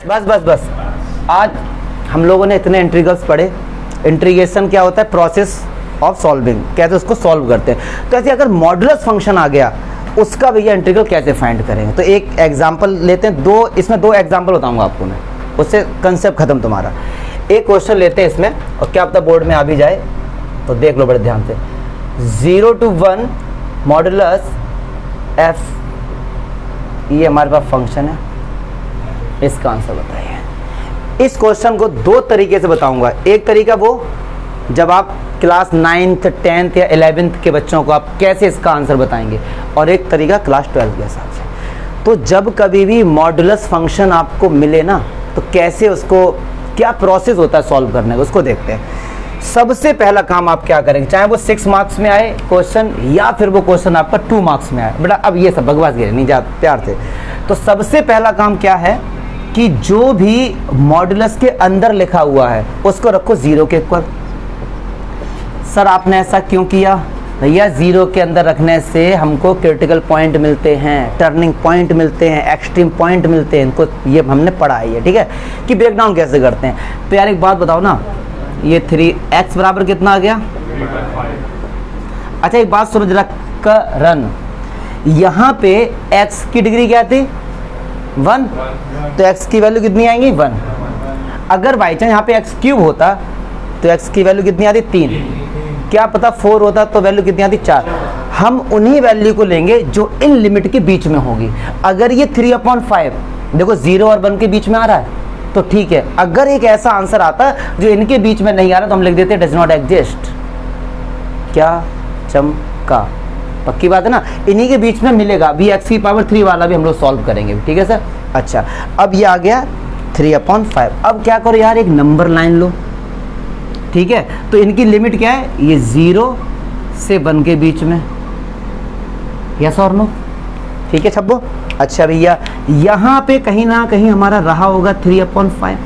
बस बस बस, आज हम लोगों ने इतने इंटीग्रल्स पढ़े। इंटीग्रेशन क्या होता है? प्रोसेस ऑफ सॉल्विंग, कैसे उसको सॉल्व करते हैं। तो ऐसे अगर मॉडुलस फंक्शन आ गया, उसका भैया इंटीग्रल कैसे फाइंड करेंगे? तो एक एग्जांपल लेते हैं, इसमें दो एग्जांपल बताऊंगा आपको मैं, उससे कंसेप्ट खत्म तुम्हारा। एक क्वेश्चन लेते हैं इसमें, और क्या पता बोर्ड में आ भी जाए, तो देख लो बड़े ध्यान से। 0 to 1 मॉडुलस f, ये हमारे पास फंक्शन है, इसका आंसर बताइए। इस क्वेश्चन को दो तरीके से बताऊंगा। एक तरीका वो जब आप क्लास 9th 10th या 11th के बच्चों को आप कैसे इसका आंसर बताएंगे, और एक तरीका क्लास 12 के हिसाब से। तो जब कभी भी मॉडुलस फंक्शन आपको मिले ना, तो कैसे उसको, क्या प्रोसेस होता है सॉल्व करने का, उसको देखते हैं। सबसे पहला काम आप क्या करेंगे, चाहे वो 6 मार्क्स में आए क्वेश्चन, या फिर वो क्वेश्चन आपका 2 मार्क्स में आए। बेटा अब ये सब बकवास गिरे नहीं जा प्यार से। तो सबसे पहला काम क्या है कि जो भी मॉडुलस के अंदर लिखा हुआ है उसको रखो 0 के इक्वल। सर आपने ऐसा क्यों किया? भैया 0 के अंदर रखने से हमको क्रिटिकल पॉइंट मिलते हैं, टर्निंग पॉइंट मिलते हैं, एक्सट्रीम पॉइंट मिलते हैं। इनको ये हमने पढ़ा है, ठीक है, कि ब्रेक डाउन कैसे करते हैं। तो यार एक बात बताओ ना, ये 3x बराबर कितना आ गया? अच्छा एक बात सुनो जरा, रन, यहाँ पे x की डिग्री क्या थी? 1, तो x की वैल्यू कितनी आएंगी? 1। अगर बाई चांस यहाँ पे x क्यूब होता तो x की वैल्यू कितनी आती? 3। क्या पता 4 होता तो वैल्यू कितनी आती? 4। हम उन्हीं वैल्यू को लेंगे जो इन लिमिट के बीच में होगी। अगर ये 3/5 देखो 0 और 1 के बीच में आ रहा है तो ठीक है। अगर एक ऐसा आंसर आता जो इनके बीच में नहीं आ रहा तो हम लिख देते डज नॉट एग्जिस्ट। क्या चमका, पक्की बात है ना, इन्हीं के बीच में मिलेगा। अभी x³ वाला भी हम लोग सॉल्व करेंगे, ठीक है सर। अच्छा अब ये आ गया 3/5। अब क्या करो यार, एक नंबर लाइन लो, ठीक है। तो इनकी लिमिट क्या है? ये 0 से 1 के बीच में, यस और नो, ठीक है छब्बो। अच्छा भैया यहाँ पे कहीं ना कहीं हमारा रहा होगा 3/5।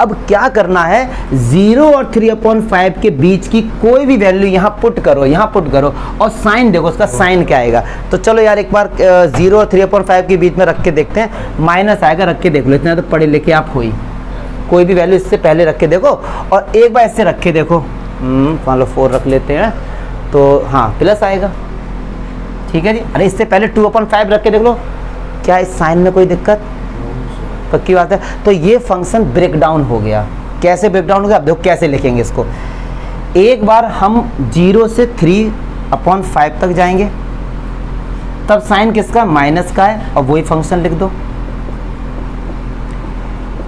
अब क्या करना है, 0 और 3/5 के बीच की कोई भी वैल्यू यहाँ पुट करो, यहाँ पुट करो, और साइन देखो उसका साइन क्या आएगा। तो चलो यार एक बार 0 और 3/5 के बीच में रख के देखते हैं, माइनस आएगा, रख के देख लो। इतना तो पढ़े लिखे आप हो ही, कोई भी वैल्यू इससे पहले रख के देखो, और एक बार इससे रख के देखो, मान लो 4 रख लेते हैं तो हाँ प्लस आएगा, ठीक है जी। अरे इससे पहले 2/5 रख के देख लो, क्या इस साइन में कोई दिक्कत? पक्की बात है। तो ये फंक्शन ब्रेक डाउन हो गया। कैसे ब्रेक डाउन हो गया? आप देखो कैसे लिखेंगे इसको। एक बार हम 0 से 3/5 तक जाएंगे, तब साइन किसका? माइनस का है, और वही फंक्शन लिख दो।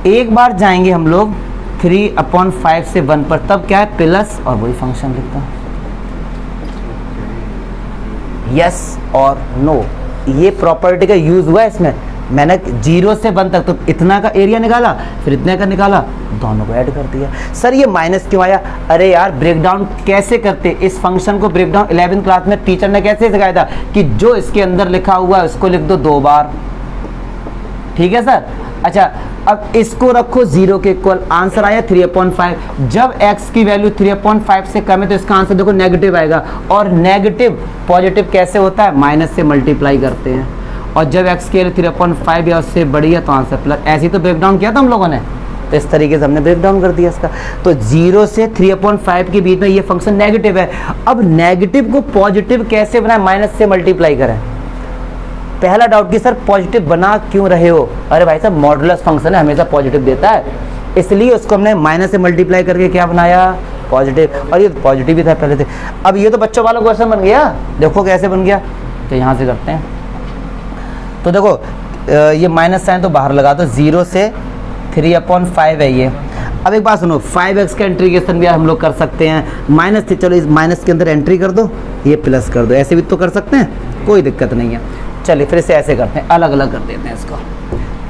एक बार जाएंगे हम लोग 3/5 से 1 पर, तब क्या है? प्लस, और वही फंक्शन लिख दो। यस और नो, ये प्रॉपर्टी का यूज हुआ है इसमें। मैंने 0 से 1 तक तो इतना का एरिया निकाला, फिर इतने का निकाला, दोनों को ऐड कर दिया। सर ये माइनस क्यों आया? अरे यार ब्रेक डाउन कैसे करते, इस फंक्शन को ब्रेक डाउन 11th क्लास में टीचर ने कैसे सिखाया था कि जो इसके अंदर लिखा हुआ है उसको लिख दो 2 बार, ठीक है सर। अच्छा अब इसको रखो 0 के इक्वल, आंसर आया 3/5। जब x की वैल्यू 3/5 से कम है तो इसका आंसर देखो नेगेटिव आएगा, और नेगेटिव पॉजिटिव कैसे होता है? माइनस से मल्टीप्लाई करते हैं, और जब x की वैल्यू 3/5 या उससे बड़ी है तो आंसर प्लस। ऐसे ही तो ब्रेक डाउन किया था हम लोगों ने, तो इस तरीके से हमने ब्रेक डाउन कर दिया इसका। तो 0 से 3/5 के बीच में ये फंक्शन नेगेटिव है। अब नेगेटिव को पॉजिटिव कैसे बनाए? माइनस से मल्टीप्लाई करें। पहला डाउट कि सर पॉजिटिव बना क्यों रहे हो? अरे भाई साहब मॉडुलस फंक्शन है, हमेशा पॉजिटिव देता है, इसलिए उसको हमने माइनस से मल्टीप्लाई करके क्या बनाया? पॉजिटिव। और ये पॉजिटिव ही था पहले से। अब ये तो बच्चों वाला क्वेश्चन बन गया, देखो कैसे बन गया। तो यहाँ से करते हैं, तो देखो ये माइनस साइन तो बाहर लगा दो, 0 से 3/5 है ये। अब एक बात सुनो, 5x का इंटीग्रेशन भी हम लोग कर सकते हैं। माइनस थी, चलो इस माइनस के अंदर एंट्री कर दो, ये प्लस कर दो, ऐसे भी तो कर सकते हैं, कोई दिक्कत नहीं है। चलिए फिर से ऐसे करते हैं, अलग अलग कर देते हैं इसको।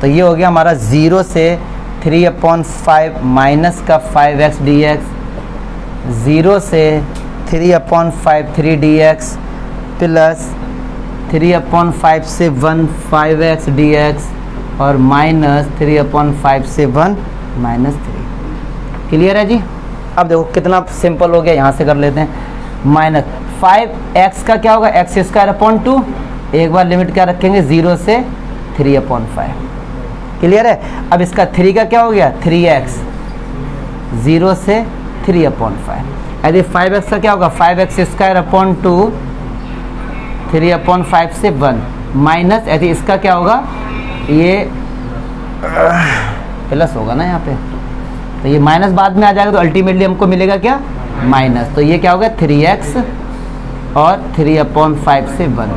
तो ये हो गया हमारा 0 से 3/5 माइनस का 5x dx, 0 से 3/5 3dx प्लस 3/5 से 1 5x dx, और माइनस 3/5 से 1 -3। क्लियर है जी? अब देखो कितना सिंपल हो गया, यहाँ से कर लेते हैं। माइनस 5x का क्या होगा? x² upon 2। एक बार लिमिट क्या रखेंगे? 0 से 3/5। क्लियर है। अब इसका 3 का क्या हो गया 3x, 0 से 3/5। यदि 5x का क्या होगा 5x² 2, 3/5 से 1 माइनस, यदि इसका क्या होगा ये प्लस होगा ना यहाँ पे, तो ये माइनस बाद में आ जाएगा, तो अल्टीमेटली हमको मिलेगा क्या माइनस। तो ये क्या होगा 3x और 3/5 से 1।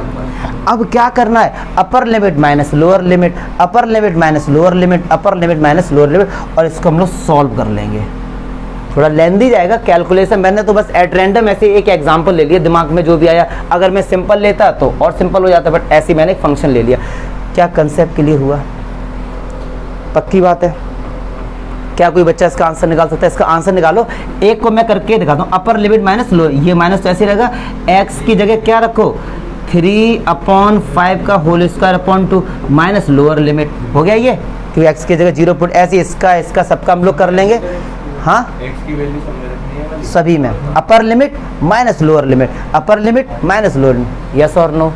अब क्या करना है, upper limit minus lower limit, upper limit minus lower limit, upper limit minus lower limit, और इसको हम लोग सॉल्व कर लेंगे। थोड़ा लेंदी जाएगा कैलकुलेशन, मैंने तो बस एट रैंडम ऐसे एक एग्जांपल ले लिया, दिमाग में जो भी आया। अगर मैं सिंपल लेता तो और सिंपल हो जाता, बट ऐसे मैंने एक फंक्शन ले लिया। क्या कंसेप्ट क्लियर हुआ? पक्की बात है। क्या कोई बच्चा इसका आंसर निकाल सकता है? इसका आंसर निकालो। एक को मैं करके दिखाता हूँ, अपर लिमिट माइनस लो, ये माइनस तो ऐसे रहेगा, x की जगह क्या रखो 3/5 का whole square upon 2 minus lower limit हो गया ये, क्योंकि x की जगह 0 ऐसे इसका सबका हम लोग कर लेंगे। हाँ x की वैल्यू सभी में upper limit minus lower limit, upper limit minus lower limit, yes और नो।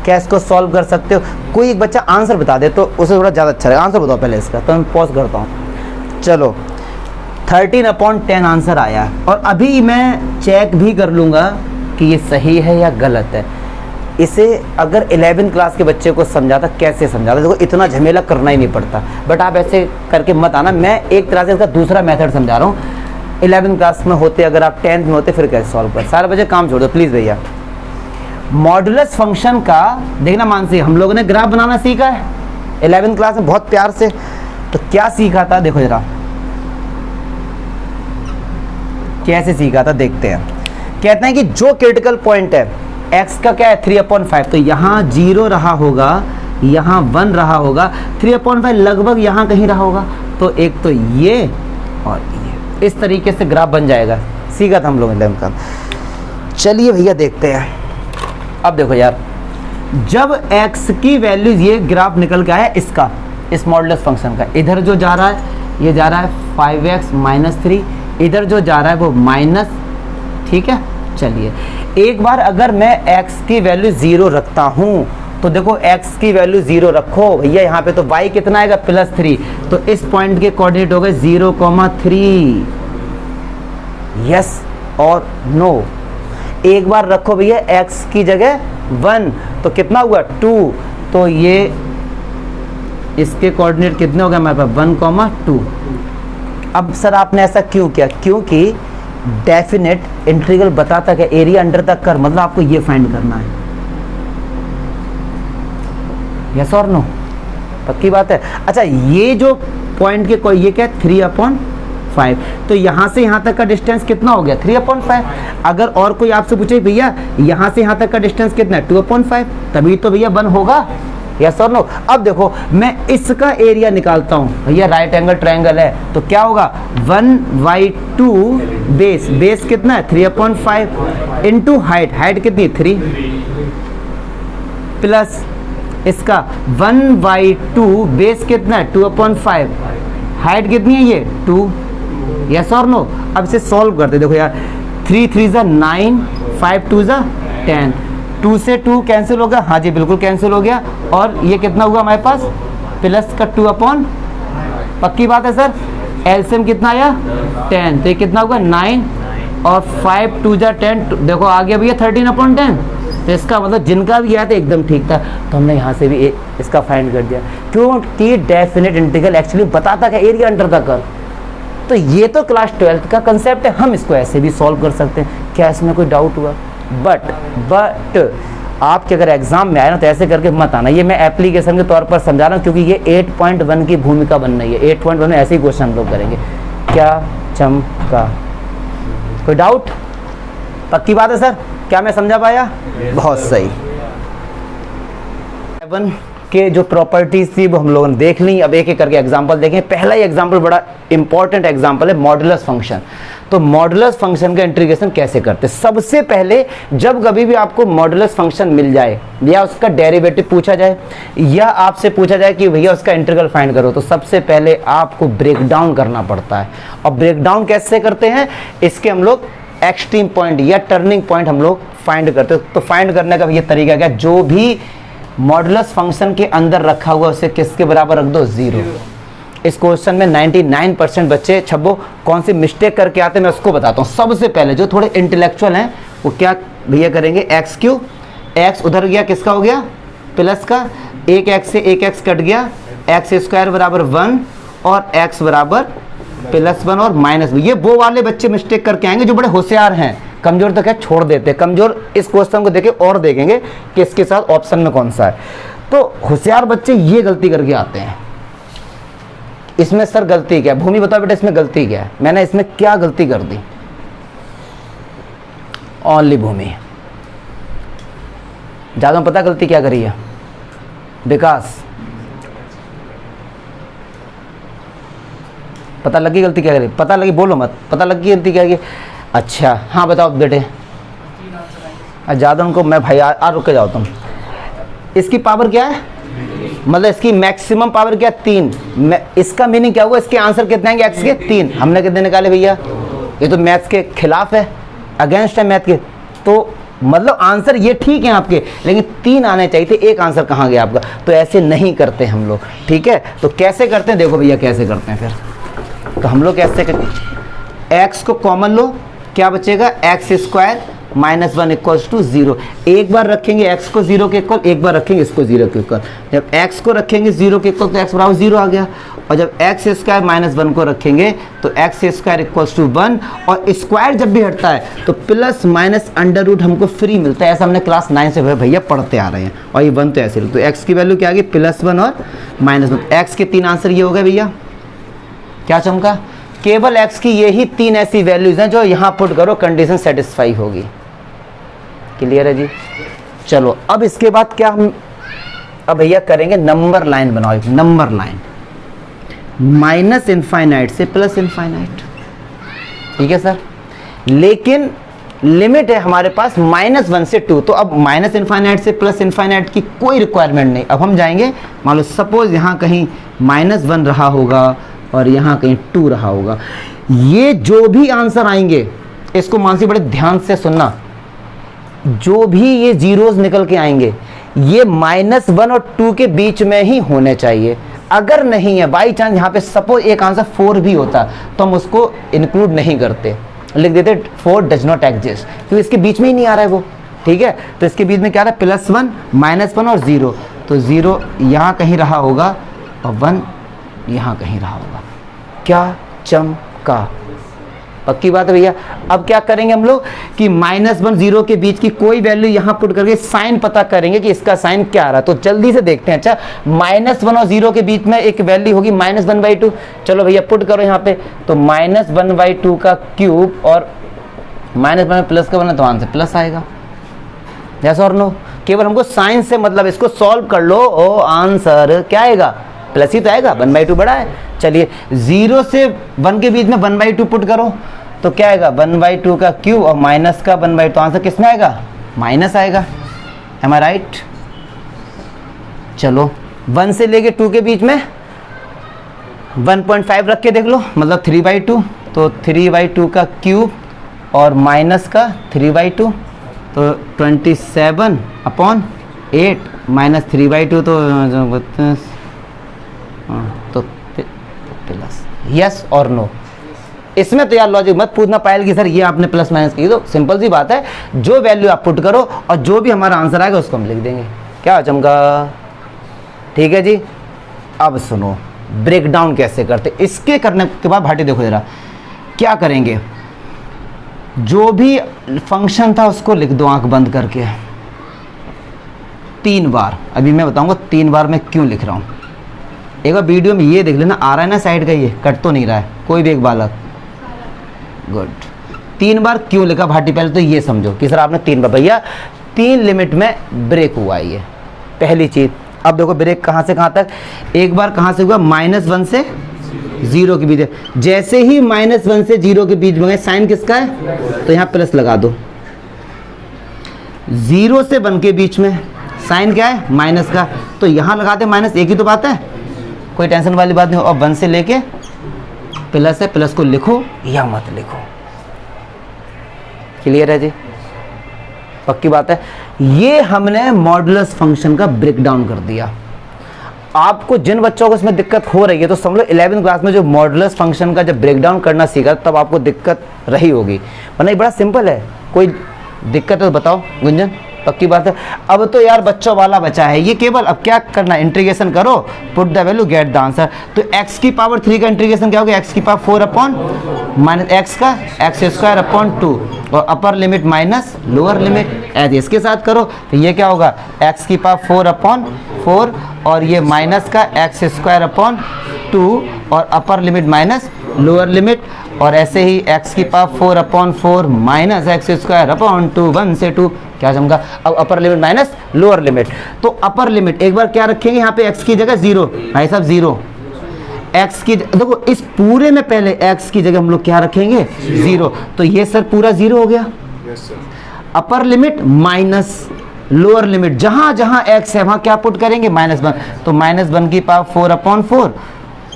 क्या इसको सॉल्व कर सकते हो? कोई एक बच्चा आंसर बता दे तो उसे थोड़ा ज़्यादा अच्छा रहेगा। आंसर बताओ पहले इसका, तो मैं पॉज करता हूँ। चलो 13/10 आंसर आया, और अभी मैं चेक भी कर लूँगा कि ये सही है या गलत है। इसे अगर 11th क्लास के बच्चे को समझाता, कैसे समझाता, देखो इतना झमेला करना ही नहीं पड़ता, बट आप ऐसे करके मत आना। मैं एक तरह से इसका दूसरा मेथड समझा रहा हूँ। 11th क्लास में होते, अगर आप 10th में होते, फिर कैसे सॉल्व कर। सारे बच्चे काम छोड़ दो प्लीज़ भैया। मॉडुलस फंक्शन का देखना मानसी, हम लोगों ने ग्राफ बनाना सीखा है 11th क्लास में बहुत प्यार से। तो क्या सीखा था देखो जरा, कैसे सीखा था देखते हैं। कहते हैं कि जो क्रिटिकल पॉइंट है x का क्या है 3/5, तो यहाँ 0 रहा होगा, यहाँ 1 रहा होगा, 3/5 लगभग यहाँ कहीं रहा होगा। तो एक तो ये और ये, इस तरीके से ग्राफ बन जाएगा। सीखा था हम लोगों ने का। चलिए भैया देखते हैं। अब देखो यार, जब x की वैल्यू, ये ग्राफ निकल के आया इसका, इस मॉडुलस फंक्शन का, इधर जो जा रहा है ये जा रहा है 5x - 3, इधर जो जा रहा है वो माइनस, ठीक है। चलिए एक बार अगर मैं x की वैल्यू 0 रखता हूँ, तो देखो x की वैल्यू 0 रखो भैया, यहाँ पे तो y कितना आएगा +3, तो इस पॉइंट के कोऑर्डिनेट हो गए 0,3, यस और नो। एक बार रखो भैया x की जगह 1, तो कितना हुआ 2, तो ये इसके कोऑर्डिनेट कितने हो गए हमारे पास 1,2। अब सर आपने ऐसा क्यों किया? क्योंकि डेफिनेट इंटीग्रल बताता है एरिया अंडर तक कर, मतलब आपको ये फाइंड करना है, यस और नो। पक्की बात है। अच्छा ये जो पॉइंट के कोई ये क्या है 3/5, तो यहाँ से यहाँ तक का डिस्टेंस कितना हो गया 3/5। अगर और कोई आपसे पूछे भैया यहाँ से यहाँ तक का डिस्टेंस कितना है 2/5, तभी तो भैया 1 होगा, यस और नो। अब देखो मैं इसका एरिया निकालता हूँ भैया, राइट एंगल ट्रायंगल है, तो क्या होगा 1/2 बेस, बेस कितना है 3/5 इंटू हाइट, हाइट कितनी 3, प्लस इसका 1/2 बेस कितना है 2/5, हाइट कितनी है ये 2, यस और नो। अब इसे सॉल्व करते देखो यार, 3 3 = 9, 5 2 = 10, 2 से 2 कैंसिल हो गया, हाँ जी बिल्कुल कैंसिल हो गया, और ये कितना हुआ हमारे पास प्लस का 2/, पक्की बात है सर। एलसीएम कितना आया 10, तो ये कितना होगा 9, और 5 2 = 10, देखो आ गया भैया 13/10। तो इसका मतलब जिनका भी आया था एकदम ठीक था, तो हमने यहाँ से भी इसका फाइंड कर दिया, क्योंकि डेफिनेट इंटीग्रल एक्चुअली बताता है एरिया अंडर द कर्व। तो ये तो क्लास 12th का कंसेप्ट है, हम इसको ऐसे भी सॉल्व कर सकते हैं। क्या इसमें कोई डाउट हुआ? बट आपके अगर एग्जाम में आए ना तो ऐसे करके मत आना। ये मैं एप्लीकेशन के तौर पर समझा रहा हूँ, क्योंकि ये 8.1 की भूमिका बन रही है। 8.1 में ऐसे ही क्वेश्चन हम लोग करेंगे। क्या चमका? कोई डाउट? पक्की बात है सर, क्या मैं समझा पाया? बहुत सही। 7 के जो प्रॉपर्टीज थी वो हम लोगों ने देख ली। अब एक एक करके एग्जांपल देखें। पहला ही एग्जांपल बड़ा इंपॉर्टेंट एग्जांपल है, मॉडुलस फंक्शन। तो मॉडुलस फंक्शन का इंटीग्रेशन कैसे करते हैं? सबसे पहले जब कभी भी आपको मॉडुलस फंक्शन मिल जाए या उसका डेरिवेटिव पूछा जाए या आपसे पूछा जाए कि भैया उसका इंटीग्रल फाइंड करो, तो सबसे पहले आपको ब्रेक डाउन करना पड़ता है। और ब्रेक डाउन कैसे करते हैं? इसके हम लोग एक्सट्रीम पॉइंट या टर्निंग पॉइंट हम लोग फाइंड करते हैं। तो फाइंड करने का ये तरीका क्या? जो भी मॉडुलस फंक्शन के अंदर रखा हुआ उसे किसके बराबर रख दो? 0। इस क्वेश्चन में 99% बच्चे छब्बो कौन सी मिस्टेक करके आते हैं मैं उसको बताता हूँ। सबसे पहले जो थोड़े इंटेलेक्चुअल हैं वो क्या भैया करेंगे, एक्स क्यू, एक्स उधर गया किसका हो गया प्लस का, एक एक्स से एक एक्स कट गया, एक्स स्क्वायर बराबर 1 और एक्स बराबर +1 और -1। ये वो वाले बच्चे मिस्टेक करके आएंगे जो बड़े होशियार हैं, कमजोर तो क्या छोड़ देते हैं। कमजोर इस क्वेश्चन को देखे और देखेंगे कि इसके साथ ऑप्शन में कौन सा है। तो होशियार बच्चे ये गलती करके आते हैं। इसमें सर गलती क्या है, भूमि बताओ बेटा इसमें गलती क्या है, मैंने इसमें क्या गलती कर दी। ओनली भूमि, ज्यादा पता गलती क्या करी है, विकास पता लगी गलती क्या करी, पता लगी बोलो मत, पता लगी गलती क्या की। अच्छा हाँ बताओ बेटे, ज़्यादा उनको मैं भाई रुक के जाओ तुम। इसकी पावर क्या है, मतलब इसकी मैक्सिमम पावर क्या 3, इसका मीनिंग क्या हुआ, इसके आंसर कितने आएंगे एक्स के 3। हमने कितने निकाले भैया, ये तो मैथ्स के खिलाफ है, अगेंस्ट है मैथ के। तो मतलब आंसर ये ठीक है आपके, लेकिन 3 आने चाहिए थे, एक आंसर कहाँ गया आपका। तो ऐसे नहीं करते हम लोग, ठीक है। तो कैसे करते हैं देखो भैया कैसे करते हैं फिर। तो हम लोग कैसे करते, एक्स को कॉमन लो, क्या बचेगा एक्स स्क्वायर -1 = 0। एक बार रखेंगे एक्स को 0 के इक्वल, एक बार रखेंगे इसको 0 के इक्वल। जब एक्स को रखेंगे 0 के इक्वल तो एक्स बराबर 0 आ गया, और जब एक्स स्क्वायर -1 को रखेंगे तो एक्स स्क्वायर = 1, और स्क्वायर जब भी हटता है तो प्लस माइनस अंडर रूट हमको फ्री मिलता है। ऐसा हमने क्लास 9 से भैया पढ़ते आ रहे हैं, और ये 1 तो ऐसे। तो एक्स की वैल्यू क्या आ गई +1 और -1। एक्स के 3 आंसर ये हो गए भैया, क्या चमका, केवल एक्स की यही 3 ऐसी वैल्यूज हैं जो यहाँ पुट करो कंडीशन सेटिस्फाई होगी। क्लियर है जी। चलो अब इसके बाद क्या हम अब भैया करेंगे, नंबर लाइन बनाओ, एक नंबर लाइन -∞ से +∞। ठीक है सर, लेकिन लिमिट है हमारे पास -1 से 2। तो अब -∞ से +∞ की कोई रिक्वायरमेंट नहीं। अब हम जाएंगे, मान लो सपोज यहाँ कहीं -1 रहा होगा और यहाँ कहीं 2 रहा होगा। ये जो भी आंसर आएंगे, इसको मानसी बड़े ध्यान से सुनना, जो भी ये जीरोस निकल के आएंगे ये -1 और 2 के बीच में ही होने चाहिए। अगर नहीं है, बाई चांस यहाँ पे सपोज एक आंसर 4 भी होता तो हम उसको इंक्लूड नहीं करते, लिख देते 4 डज नॉट एग्जिस्ट, क्योंकि इसके बीच में ही नहीं आ रहा है वो। ठीक है, तो इसके बीच में क्या रहा है +1 -1 और 0। तो 0 यहाँ कहीं रहा होगा और 1 यहाँ कहीं रहा होगा। क्या चमका, पक्की बात है भैया। अब क्या करेंगे हम लोग कि -1 0 के बीच की कोई वैल्यू यहाँ पुट करके साइन पता करेंगे कि इसका साइन क्या आ रहा है। तो जल्दी से देखते हैं। अच्छा, -1 और 0 के बीच में एक वैल्यू होगी -1/2। चलो भैया पुट करो यहाँ पे। तो -1/2 का क्यूब और -1 प्लस का बना तो आंसर प्लस आएगा। यस और नो, केवल हमको साइन से मतलब, इसको सॉल्व कर लो, ओ आंसर क्या आएगा, प्लस ही तो आएगा, 1/2 बड़ा है। चलिए 0 से 1 के बीच में 1/2 पुट करो तो क्या आएगा 1/2 का क्यूब और माइनस का 1/2। तो आंसर किसमें आएगा, माइनस आएगा। एम आई राइट। चलो 1 से लेके 2 के बीच में 1.5 रख के देख लो, मतलब 3/2। तो 3/2 का क्यूब और माइनस का 3/2 तो 27/8 -3/2 तो प्लस। यस और नो, इसमें तो यार लॉजिक मत पूछना पायल की सर ये आपने प्लस माइनस की। तो सिंपल सी बात है, जो वैल्यू आप पुट करो और जो भी हमारा आंसर आएगा उसको हम लिख देंगे। क्या चमका, ठीक है जी। अब सुनो ब्रेक डाउन कैसे करते। इसके करने के बाद भाटी देखो जरा क्या करेंगे, जो भी फंक्शन था उसको लिख दो आंख बंद करके 3 बार। अभी मैं बताऊंगा 3 बार मैं क्यों लिख रहा हूं। एक बार वीडियो में ये देख लेना, आ रहा है ना साइड का, ये कट तो नहीं रहा है कोई भी एक बालक। गुड। 3 बार क्यों लिखा भाटी, पहले तो ये समझो कि सर आपने 3 बार, भैया 3 लिमिट में ब्रेक हुआ है ये पहली चीज। अब देखो ब्रेक कहां से कहां तक, एक बार कहां से हुआ -1 से 0 के बीच। जैसे ही -1 से 0 के बीच में साइन किसका है, तो यहाँ प्लस लगा दो। 0 से 1 के बीच में साइन क्या है, माइनस का, तो यहाँ लगाते माइनस। एक ही तो बात है, कोई टेंशन वाली बात नहीं। और 1 से लेके प्लस है, प्लस को लिखो या मत लिखो। क्लियर है जी, पक्की बात है। ये हमने मॉडुलस फंक्शन का ब्रेक डाउन कर दिया। आपको जिन बच्चों को इसमें दिक्कत हो रही है तो समझ लो 11वीं क्लास में जो मॉडुलस फंक्शन का जब ब्रेकडाउन करना सीखा तब आपको दिक्कत रही होगी, वरना ये बड़ा सिंपल है। कोई दिक्कत है तो बताओ गुंजन, पक्की बात है। अब तो यार बच्चों वाला बचा है ये, केवल अब क्या करना, इंटीग्रेशन करो, put the value, get the answer. तो x की पावर 3 का इंटीग्रेशन क्या होगा, x की पावर 4 अपॉन माइनस x का एक्स स्क्वायर अपॉन 2 और upper limit minus lower limit, ऐसे इसके साथ करो तो ये क्या होगा, x की पावर 4 अपॉन 4 और ये माइनस का एक्स स्क्वायर अपॉन 2 और upper limit minus lower limit, और ऐसे ही x की power 4 upon 4 minus x square upon 2, 1 से 2 क्या जमगा। अब upper limit minus lower limit, तो अपर लिमिट एक बार क्या रखेंगे यहाँ पे x की जगह 0, भाई साहब 0, x की देखो इस पूरे में पहले x की जगह हम लोग क्या रखेंगे 0, तो ये सर पूरा 0 हो गया। Upper limit minus lower limit, जहां जहां x है वहां क्या पुट करेंगे -1, तो -1 की पावर 4 अपॉन 4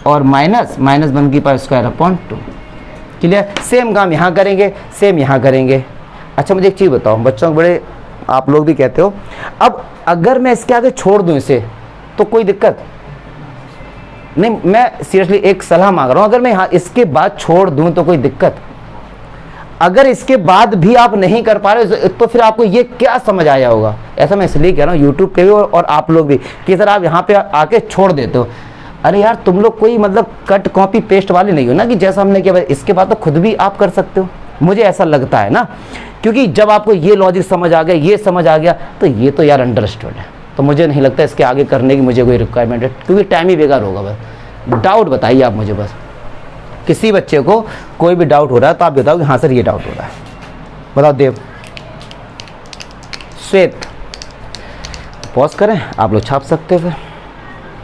और -1 की power square upon 2। Clear, same काम यहाँ करेंगे, सेम यहाँ करेंगे। अच्छा मुझे एक चीज़ बताओ, बच्चों को बड़े आप लोग भी कहते हो, अब अगर मैं इसके आगे छोड़ दूँ इसे तो कोई दिक्कत नहीं, मैं सीरियसली एक सलाह मांग रहा हूँ, अगर मैं यहाँ इसके बाद छोड़ दूँ तो कोई दिक्कत, अगर इसके बाद भी आप नहीं कर पा रहे तो फिर आपको ये क्या समझ आया होगा। ऐसा मैं इसलिए कह रहा हूँ यूट्यूब पे भी और आप लोग भी, कि सर आप यहाँ पे आके छोड़ देते हो। अरे यार तुम लोग कोई मतलब कट कॉपी पेस्ट वाले नहीं हो ना, कि जैसा हमने किया इसके बाद तो खुद भी आप कर सकते हो, मुझे ऐसा लगता है ना, क्योंकि जब आपको ये लॉजिक समझ आ गया, ये समझ आ गया, तो ये तो यार अंडरस्टूड है, तो मुझे नहीं लगता इसके आगे करने की मुझे कोई रिक्वायरमेंट है, क्योंकि टाइम ही बेकार होगा। बस डाउट बताइए आप मुझे, बस किसी बच्चे को कोई भी डाउट हो रहा है तो आप बताओ कि हाँ सर ये डाउट हो रहा है, बताओ देव, श्वेत, पॉज करें, आप लोग छाप सकते हो फिर।